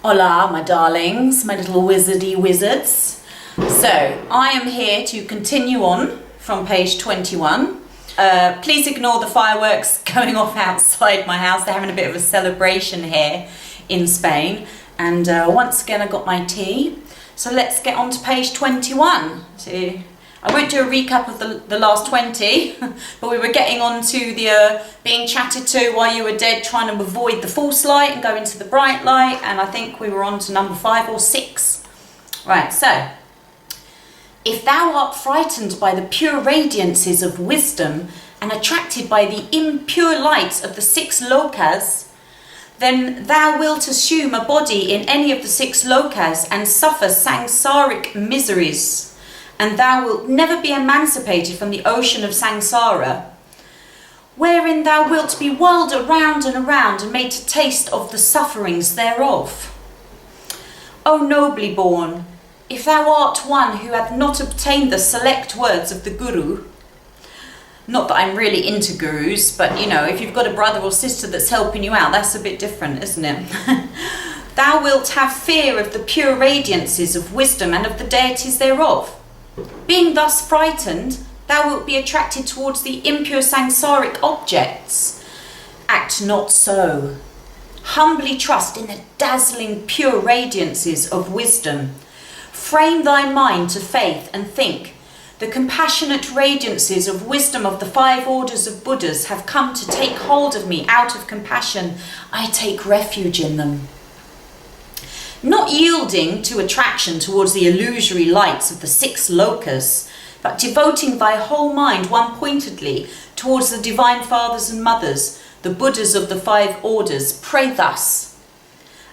Hola, my darlings, my little wizardy wizards. So, I am here to continue on from page 21. Please ignore the fireworks going off outside my house. They're having a bit of a celebration here in Spain. And once again, I got my tea. So let's get on to page 21. So, I won't do a recap of the last 20, but we were getting on to the being chatted to while you were dead, trying to avoid the false light and go into the bright light, and I think we were on to number 5 or 6. Right, so, if thou art frightened by the pure radiances of wisdom and attracted by the impure lights of the 6 lokas, then thou wilt assume a body in any of the 6 lokas and suffer samsaric miseries. And thou wilt never be emancipated from the ocean of samsara, wherein thou wilt be whirled around and made to taste of the sufferings thereof. O nobly born, if thou art one who hath not obtained the select words of the Guru, not that I'm really into gurus, but you know, if you've got a brother or sister that's helping you out, that's a bit different, isn't it? Thou wilt have fear of the pure radiances of wisdom and of the deities thereof. Being thus frightened, thou wilt be attracted towards the impure samsaric objects. Act not so. Humbly trust in the dazzling pure radiances of wisdom. Frame thy mind to faith and think, the compassionate radiances of wisdom of the 5 orders of Buddhas have come to take hold of me out of compassion. I take refuge in them. Not yielding to attraction towards the illusory lights of the 6 lokas, but devoting thy whole mind one-pointedly towards the divine fathers and mothers, the Buddhas of the 5 orders, pray thus.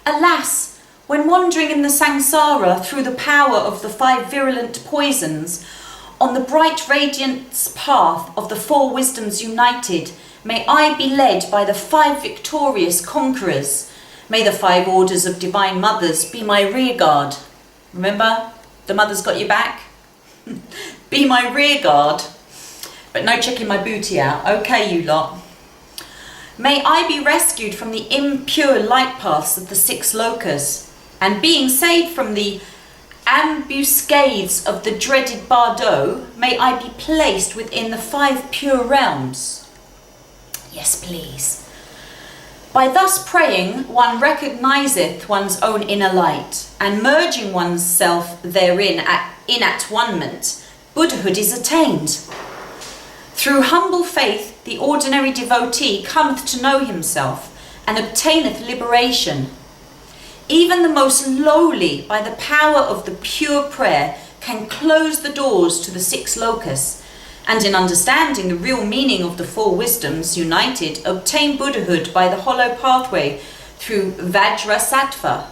Alas, when wandering in the samsara through the power of the 5 virulent poisons, on the bright radiance path of the 4 wisdoms united, may I be led by the 5 victorious conquerors. May the 5 orders of divine mothers be my rear guard. Remember, the mother's got your back? Be my rear guard. But no checking my booty out. Okay, you lot. May I be rescued from the impure light paths of the 6 lokas, and being saved from the ambuscades of the dreaded Bardo, may I be placed within the 5 pure realms. Yes, please. By thus praying, one recognizeth one's own inner light, and merging oneself therein in at-one-ment, Buddhahood is attained. Through humble faith, the ordinary devotee cometh to know himself, and obtaineth liberation. Even the most lowly, by the power of the pure prayer, can close the doors to the 6 lokas, and in understanding the real meaning of the 4 wisdoms united, obtain Buddhahood by the hollow pathway through Vajrasattva.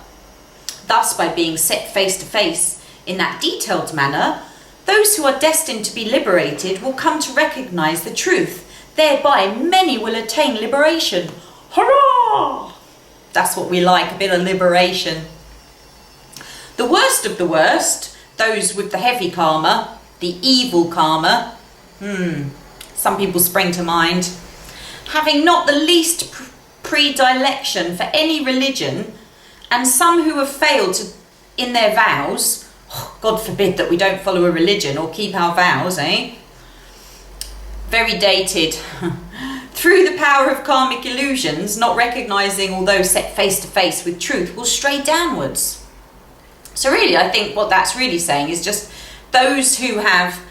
Thus, by being set face to face in that detailed manner, those who are destined to be liberated will come to recognize the truth. Thereby, many will attain liberation. Hurrah! That's what we like, a bit of liberation. The worst of the worst, those with the heavy karma, the evil karma, some people spring to mind, having not the least predilection for any religion, and some who have failed in their vows, God forbid that we don't follow a religion or keep our vows, very dated, through the power of karmic illusions, not recognizing although set face to face with truth, will stray downwards. So really, I think what that's really saying is just those who have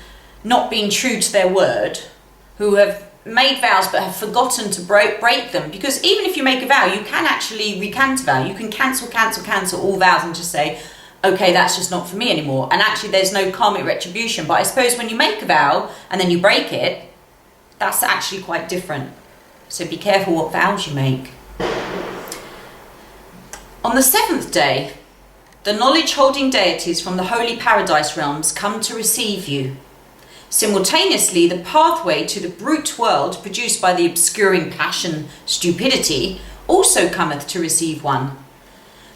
not been true to their word, who have made vows but have forgotten to break them, because even if you make a vow, you can actually recant a vow. You can cancel all vows and just say, okay, that's just not for me anymore. And actually there's no karmic retribution. But I suppose when you make a vow and then you break it, that's actually quite different. So be careful what vows you make. On the 7th day, the knowledge-holding deities from the holy paradise realms come to receive you. Simultaneously, the pathway to the brute world produced by the obscuring passion, stupidity, also cometh to receive one.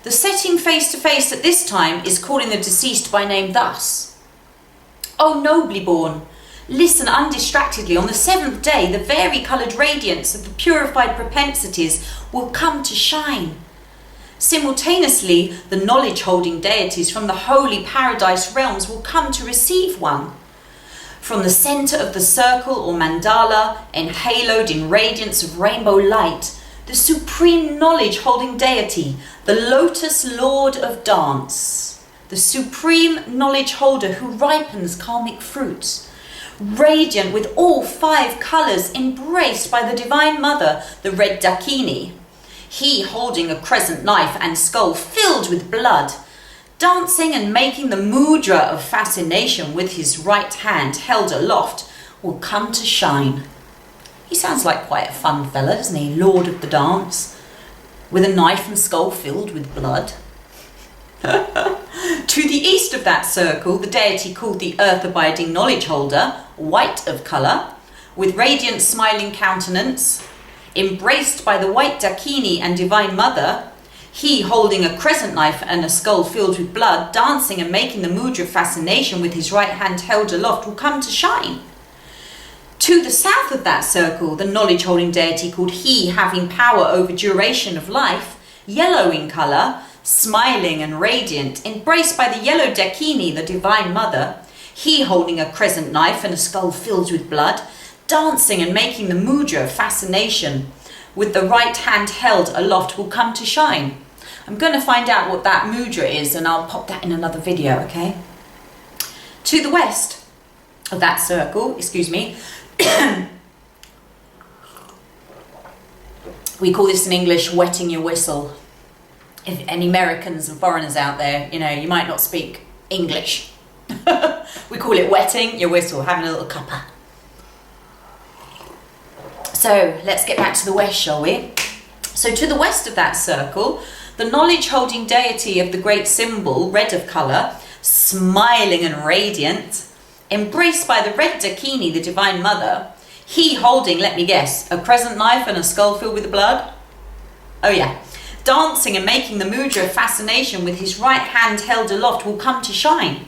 The setting face to face at this time is calling the deceased by name thus. O nobly born, listen undistractedly. On the 7th day, the vari-coloured radiance of the purified propensities will come to shine. Simultaneously, the knowledge-holding deities from the holy paradise realms will come to receive one. From the center of the circle or mandala, enhaloed in radiance of rainbow light, the supreme knowledge-holding deity, the lotus lord of dance, the supreme knowledge holder who ripens karmic fruits, radiant with all 5 colors, embraced by the Divine Mother, the red Dakini, he holding a crescent knife and skull filled with blood, dancing and making the mudra of fascination with his right hand held aloft, will come to shine. He sounds like quite a fun fella, doesn't he? Lord of the dance, with a knife and skull filled with blood. To the east of that circle, the deity called the earth-abiding knowledge holder, white of colour, with radiant smiling countenance, embraced by the white Dakini and Divine Mother, he holding a crescent knife and a skull filled with blood, dancing and making the mudra of fascination with his right hand held aloft, will come to shine. To the south of that circle, the knowledge-holding deity called he having power over duration of life, yellow in colour, smiling and radiant, embraced by the yellow Dakini, the Divine Mother, he holding a crescent knife and a skull filled with blood, dancing and making the mudra of fascination with the right hand held aloft, will come to shine. I'm going to find out what that mudra is and I'll pop that in another video, okay? To the west of that circle, we call this in English wetting your whistle. If any Americans and foreigners out there, you know, you might not speak English. We call it wetting your whistle, having a little cuppa. So let's get back to the west, shall we? So to the west of that circle, the knowledge-holding deity of the great symbol, red of colour, smiling and radiant, embraced by the red Dakini, the Divine Mother, he holding, let me guess, a crescent knife and a skull filled with blood? Oh yeah. Dancing and making the mudra of fascination with his right hand held aloft, will come to shine.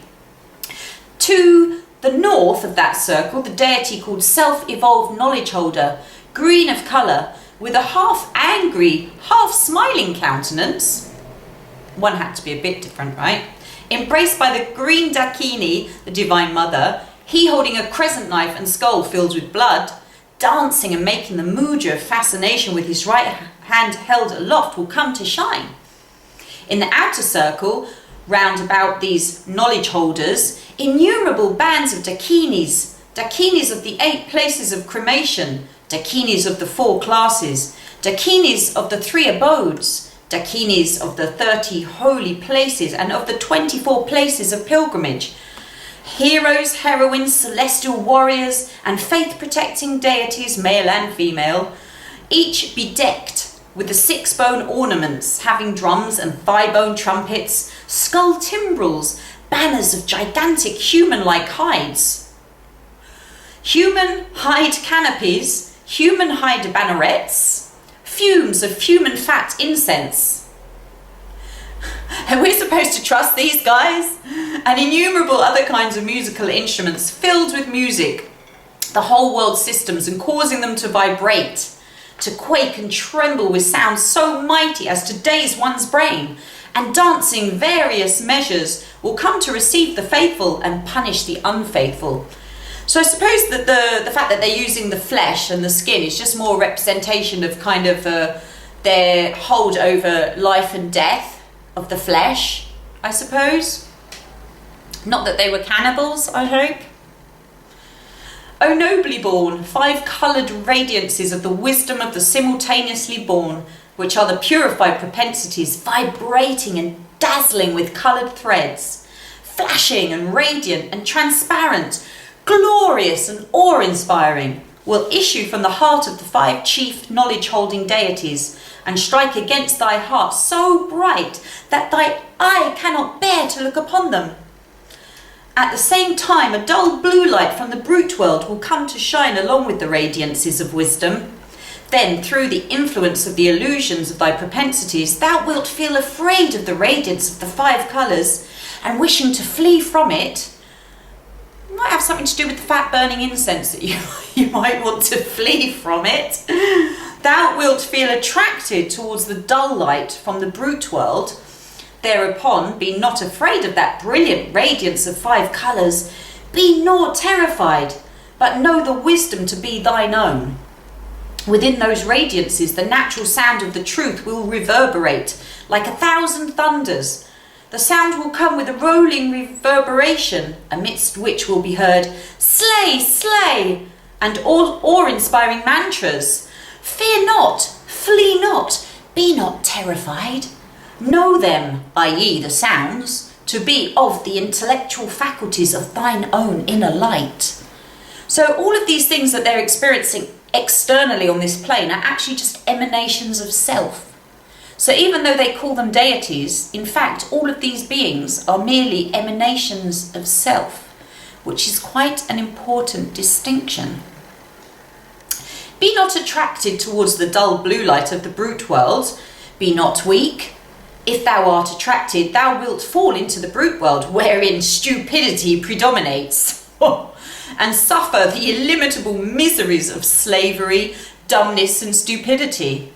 To the north of that circle, the deity called self-evolved knowledge holder, green of colour, with a half angry, half smiling countenance. One had to be a bit different, right? Embraced by the green Dakini, the Divine Mother, he holding a crescent knife and skull filled with blood, dancing and making the mudra of fascination with his right hand held aloft, will come to shine. In the outer circle, round about these knowledge holders, innumerable bands of Dakinis, Dakinis of the 8 places of cremation, Dakinis of the 4 classes, Dakinis of the 3 abodes, Dakinis of the 30 holy places and of the 24 places of pilgrimage, heroes, heroines, celestial warriors, and faith-protecting deities, male and female, each bedecked with the 6-bone ornaments, having drums and thigh-bone trumpets, skull timbrels, banners of gigantic human-like hides, human hide canopies, human hide bannerets, fumes of human fat incense. And we're supposed to trust these guys? And innumerable other kinds of musical instruments filled with music, the whole world's systems, and causing them to vibrate, to quake and tremble with sounds so mighty as to daze one's brain, and dancing various measures will come to receive the faithful and punish the unfaithful. So I suppose that the fact that they're using the flesh and the skin is just more representation of kind of their hold over life and death of the flesh, I suppose. Not that they were cannibals, I hope. O nobly born, 5 coloured radiances of the wisdom of the simultaneously born, which are the purified propensities, vibrating and dazzling with coloured threads, flashing and radiant and transparent, glorious and awe-inspiring, will issue from the heart of the 5 chief knowledge-holding deities, and strike against thy heart so bright that thy eye cannot bear to look upon them. At the same time, a dull blue light from the brute world will come to shine along with the radiances of wisdom. Then, through the influence of the illusions of thy propensities, thou wilt feel afraid of the radiance of the 5 colours, and wishing to flee from it. It might have something to do with the fat burning incense that you might want to flee from it. Thou wilt feel attracted towards the dull light from the brute world. Thereupon be not afraid of that brilliant radiance of 5 colours. Be nor terrified, but know the wisdom to be thine own. Within those radiances the natural sound of the truth will reverberate like 1,000 thunders. The sound will come with a rolling reverberation, amidst which will be heard, slay, slay, and awe-inspiring mantras. Fear not, flee not, be not terrified. Know them, i.e. the sounds, to be of the intellectual faculties of thine own inner light. So all of these things that they're experiencing externally on this plane are actually just emanations of self. So even though they call them deities, in fact, all of these beings are merely emanations of self, which is quite an important distinction. Be not attracted towards the dull blue light of the brute world. Be not weak. If thou art attracted, thou wilt fall into the brute world, wherein stupidity predominates, and suffer the illimitable miseries of slavery, dumbness, and stupidity.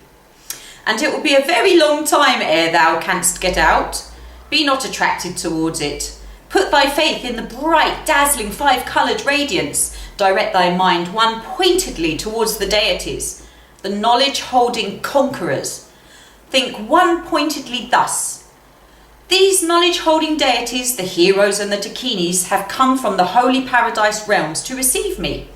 And it will be a very long time ere thou canst get out. Be not attracted towards it. Put thy faith in the bright, dazzling 5-coloured radiance. Direct thy mind one pointedly towards the deities, the knowledge-holding conquerors. Think one pointedly thus. These knowledge-holding deities, the heroes and the dakinis, have come from the holy paradise realms to receive me.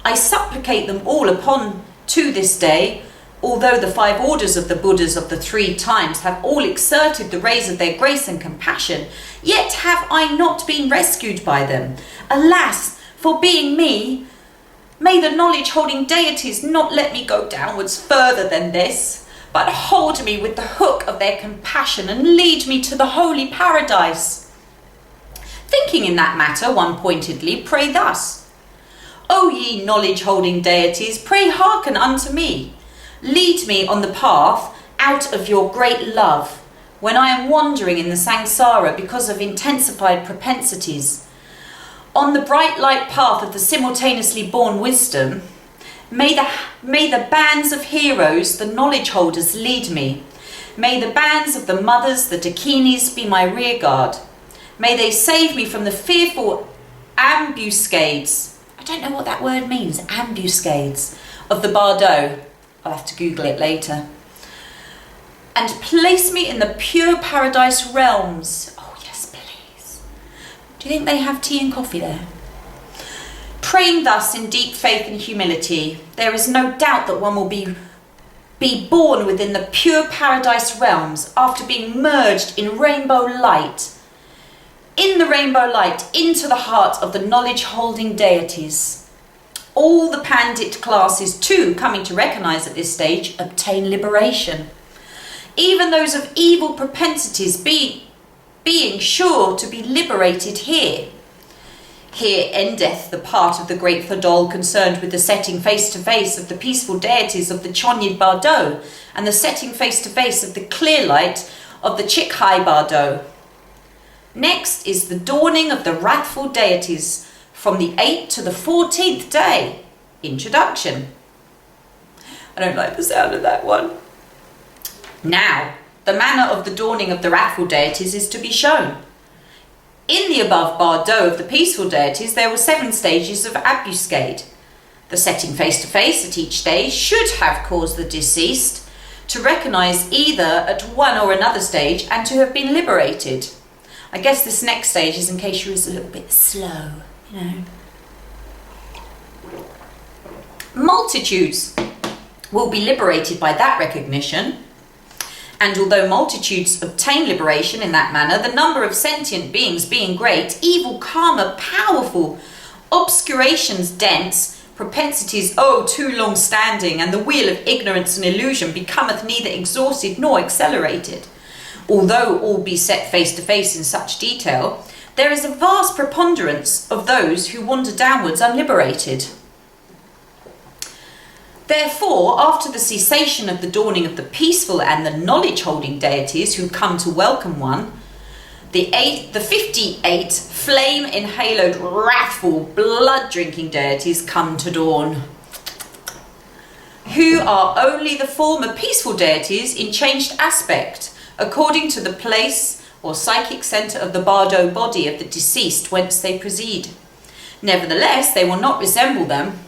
I supplicate them all upon to this day. Although the 5 orders of the Buddhas of the 3 times have all exerted the rays of their grace and compassion, yet have I not been rescued by them. Alas, for being me, may the knowledge-holding deities not let me go downwards further than this, but hold me with the hook of their compassion and lead me to the holy paradise. Thinking in that matter one pointedly, pray thus. O ye knowledge-holding deities, pray hearken unto me. Lead me on the path out of your great love, when I am wandering in the samsara because of intensified propensities. On the bright light path of the simultaneously born wisdom, may the bands of heroes, the knowledge holders, lead me. May the bands of the mothers, the dakinis, be my rear guard. May they save me from the fearful ambuscades. I don't know what that word means, ambuscades, of the Bardo. I'll have to Google it later. And place me in the pure paradise realms. Oh yes, please. Do you think they have tea and coffee there? Praying thus in deep faith and humility, there is no doubt that one will be born within the pure paradise realms after being merged in rainbow light. In the rainbow light, into the heart of the knowledge-holding deities. All the Pandit classes too, coming to recognise at this stage, obtain liberation. Even those of evil propensities being sure to be liberated here. Here endeth the part of the great Fadol concerned with the setting face-to-face of the peaceful deities of the Chonyid Bardo and the setting face-to-face of the clear light of the Chikhai Bardo. Next is the dawning of the wrathful deities from the 8th to the 14th day. Introduction. I don't like the sound of that one. Now, the manner of the dawning of the wrathful deities is to be shown. In the above bardo of the peaceful deities, there were 7 stages of ambuscade. The setting face-to-face at each stage should have caused the deceased to recognise either at one or another stage and to have been liberated. I guess this next stage is in case you was a little bit slow, you know. Multitudes will be liberated by that recognition. And although multitudes obtain liberation in that manner, the number of sentient beings being great, evil karma powerful, obscurations dense, propensities too long standing, and the wheel of ignorance and illusion becometh neither exhausted nor accelerated. Although all be set face to face in such detail, there is a vast preponderance of those who wander downwards unliberated. Therefore, after the cessation of the dawning of the peaceful and the knowledge-holding deities who come to welcome one, the 58 flame-enhaloed, wrathful, blood-drinking deities come to dawn. who are only the former peaceful deities in changed aspect, according to the place or psychic centre of the bardo body of the deceased whence they proceed. Nevertheless, they will not resemble them.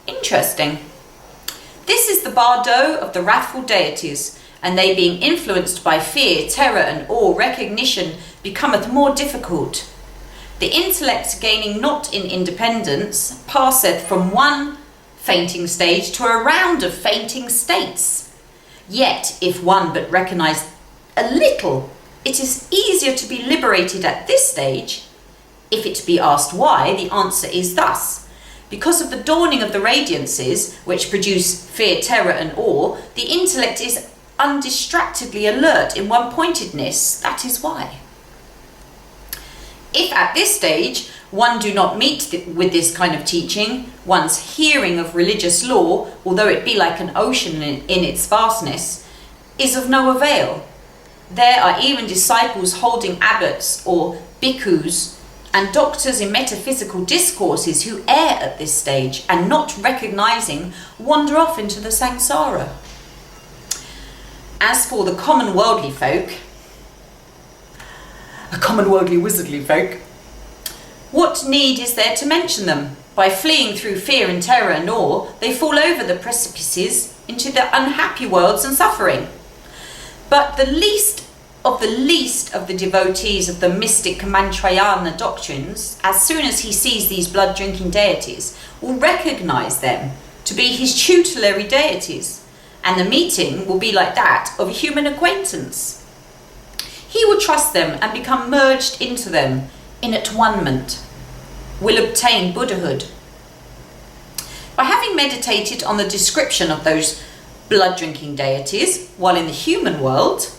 Interesting. This is the bardo of the wrathful deities, and they being influenced by fear, terror and awe, recognition becometh more difficult. The intellect gaining not in independence passeth from one fainting stage to a round of fainting states. Yet if one but recognise a little, it is easier to be liberated at this stage. If it be asked why, the answer is thus: because of the dawning of the radiances, which produce fear, terror and awe, the intellect is undistractedly alert in one pointedness. That is why. If at this stage one do not meet with this kind of teaching, one's hearing of religious law, although it be like an ocean in its vastness, is of no avail. There are even disciples holding abbots or bhikkhus and doctors in metaphysical discourses who err at this stage, and not recognising, wander off into the samsara. As for the common worldly folk, wizardly folk, what need is there to mention them? By fleeing through fear and terror and awe, they fall over the precipices into the unhappy worlds and suffering. But the least of the devotees of the mystic Mantrayana doctrines, as soon as he sees these blood-drinking deities, will recognise them to be his tutelary deities, and the meeting will be like that of a human acquaintance. He will trust them and become merged into them in at-one-ment, will obtain Buddhahood. By having meditated on the description of those blood-drinking deities while in the human world,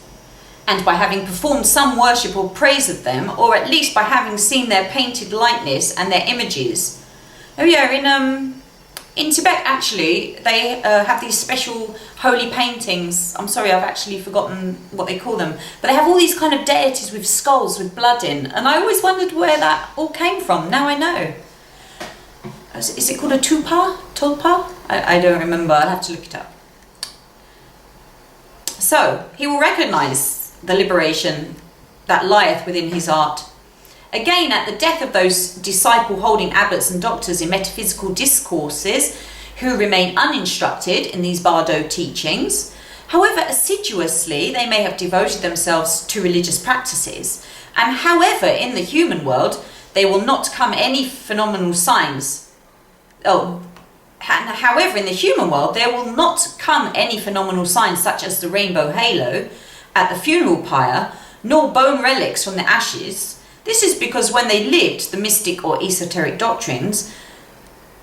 and by having performed some worship or praise of them, or at least by having seen their painted likeness and their images. Oh yeah, in Tibet actually, they have these special holy paintings. I'm sorry, I've actually forgotten what they call them. But they have all these kind of deities with skulls with blood in. And I always wondered where that all came from. Now I know. Is it called a tulpa? I don't remember. I'll have to look it up. So, he will recognise the liberation that lieth within his art. Again, at the death of those disciple-holding abbots and doctors in metaphysical discourses who remain uninstructed in these bardo teachings, however assiduously they may have devoted themselves to religious practices, and however in the human world they will not come any phenomenal signs. However in the human world there will not come any phenomenal signs such as the rainbow halo at the funeral pyre, nor bone relics from the ashes. This is because when they lived, the mystic or esoteric doctrines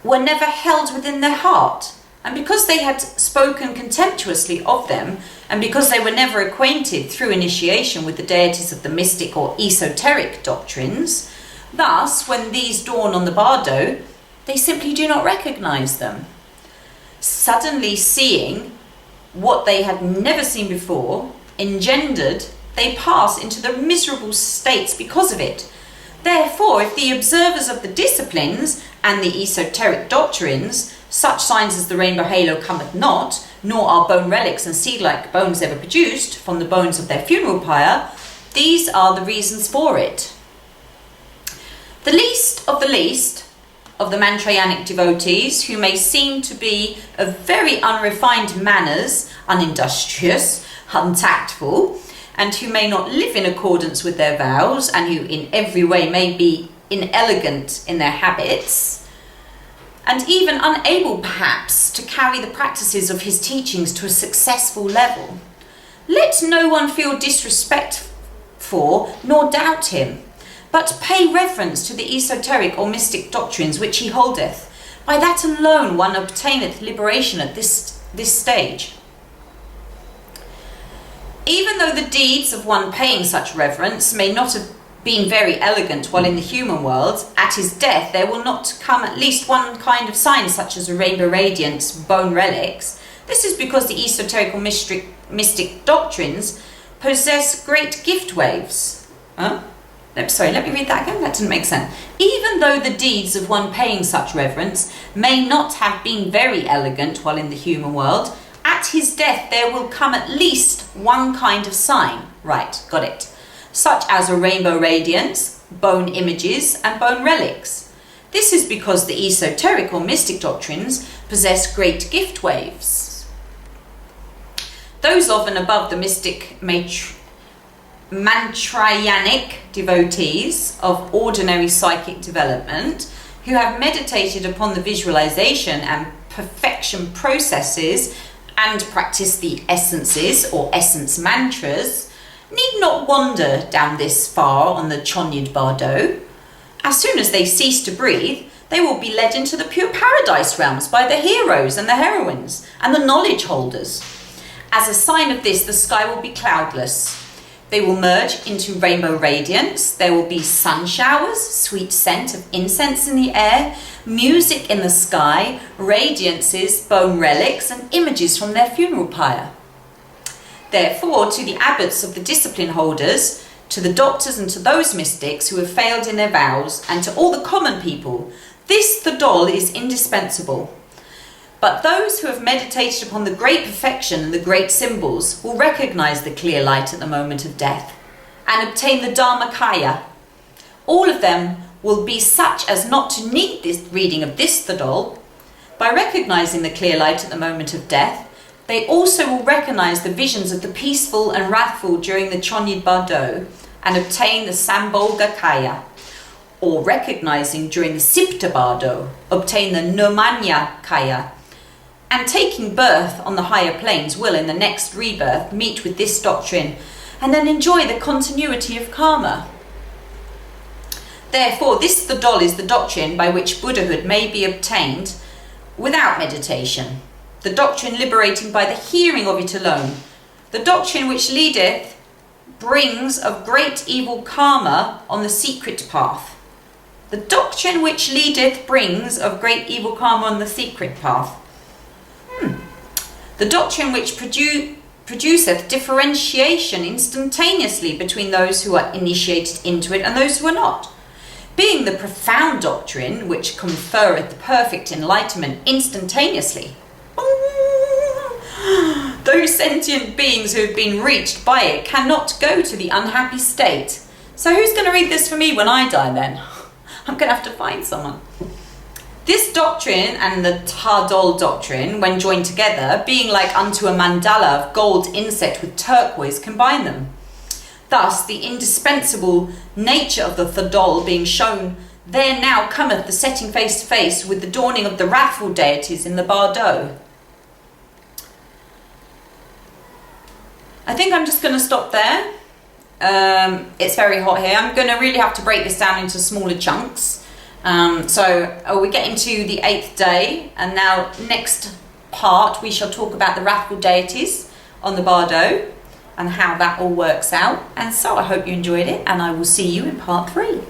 were never held within their heart, and because they had spoken contemptuously of them, and because they were never acquainted through initiation with the deities of the mystic or esoteric doctrines, thus, when these dawn on the bardo, they simply do not recognise them. Suddenly seeing what they had never seen before, engendered, they pass into the miserable states because of it. Therefore, if the observers of the disciplines and the esoteric doctrines, such signs as the rainbow halo cometh not, nor are bone relics and seed-like bones ever produced from the bones of their funeral pyre, these are the reasons for it. The least of the Mantrayanic devotees, who may seem to be of very unrefined manners, unindustrious, untactful, and who may not live in accordance with their vows, and who in every way may be inelegant in their habits, and even unable perhaps to carry the practices of his teachings to a successful level. Let no one feel disrespect for, nor doubt him, but pay reverence to the esoteric or mystic doctrines which he holdeth. By that alone one obtaineth liberation at this stage. Even though the deeds of one paying such reverence may not have been very elegant while in the human world, at his death there will not come at least one kind of sign such as a rainbow radiance, bone relics. This is because the esoteric or mystic doctrines possess great gift waves. Sorry, let me read that again. That didn't make sense. Even though the deeds of one paying such reverence may not have been very elegant while in the human world, at his death there will come at least one kind of sign. Right, got it. Such as a rainbow radiance, bone images, and bone relics. This is because the esoteric or mystic doctrines possess great gift waves. Those of and above the mystic Mantrayanic devotees of ordinary psychic development who have meditated upon the visualization and perfection processes and practice the essences or essence mantras need not wander down this far on the Chonyad Bardo. As soon as they cease to breathe, they will be led into the pure paradise realms by the heroes and the heroines and the knowledge holders. As a sign of this, the sky will be cloudless. They will merge into rainbow radiance. There will be sun showers, sweet scent of incense in the air, music in the sky, radiances, bone relics, and images from their funeral pyre. Therefore, to the abbots of the discipline holders, to the doctors and to those mystics who have failed in their vows, and to all the common people, this, the doll, is indispensable. But those who have meditated upon the great perfection and the great symbols will recognize the clear light at the moment of death and obtain the Dharmakaya. All of them will be such as not to need this reading of this, the doll. By recognizing the clear light at the moment of death, they also will recognize the visions of the peaceful and wrathful during the Chonyad Bardo and obtain the Sambolga Kaya, or recognizing during the Sipta Bardo, obtain the Nomanya Kaya, and taking birth on the higher planes will in the next rebirth meet with this doctrine and then enjoy the continuity of karma. Therefore, this the doll is the doctrine by which Buddhahood may be obtained without meditation, the doctrine liberating by the hearing of it alone, the doctrine which leadeth brings of great evil karma on the secret path. The doctrine which leadeth brings of great evil karma on the secret path. The doctrine which produceth differentiation instantaneously between those who are initiated into it and those who are not, being the profound doctrine which conferreth the perfect enlightenment instantaneously. Those sentient beings who have been reached by it cannot go to the unhappy state. So who's going to read this for me when I die then? I'm going to have to find someone. This doctrine and the Tardol doctrine, when joined together, being like unto a mandala of gold inset with turquoise, combine them. Thus, the indispensable nature of the Tardol being shown, there now cometh the setting face to face with the dawning of the wrathful deities in the Bardo. I think I'm just going to stop there. It's very hot here. I'm going to really have to break this down into smaller chunks. So we're getting to the 8th day, and now next part we shall talk about the wrathful deities on the Bardo and how that all works out. And so I hope you enjoyed it, and I will see you in part 3.